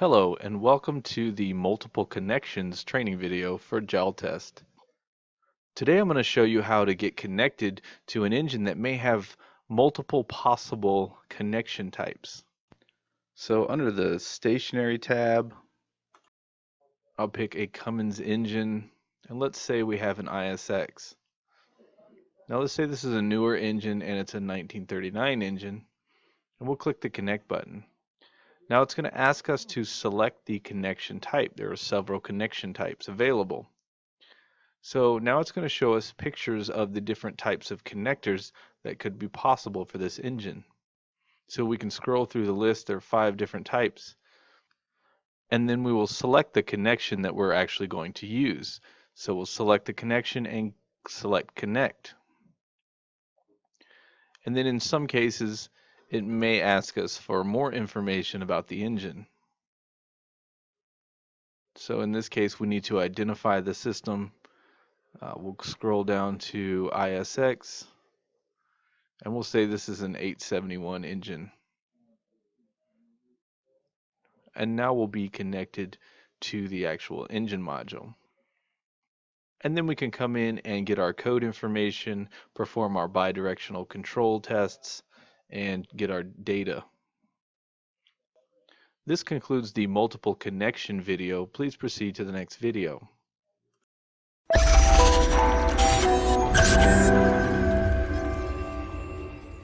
Hello and welcome to the multiple connections training video for Jaltest. Today I'm going to show you how to get connected to an engine that may have multiple possible connection types. So under the stationary tab, I'll pick a Cummins engine, and let's say we have an ISX. Now let's say this is a newer engine and it's a 1939 engine, and we'll click the connect button. Now it's going to ask us to select the connection type. There are several connection types available. So now it's going to show us pictures of the different types of connectors that could be possible for this engine. So we can scroll through the list. There are 5 different types. And then we will select the connection that we're actually going to use. So we'll select the connection and select connect. And then in some cases, it may ask us for more information about the engine. So in this case, we need to identify the system. We'll scroll down to ISX, and we'll say this is an 871 engine. And now we'll be connected to the actual engine module. And then we can come in and get our code information, perform our bidirectional control tests, and get our data. This concludes the multiple connection video. Please proceed to the next video.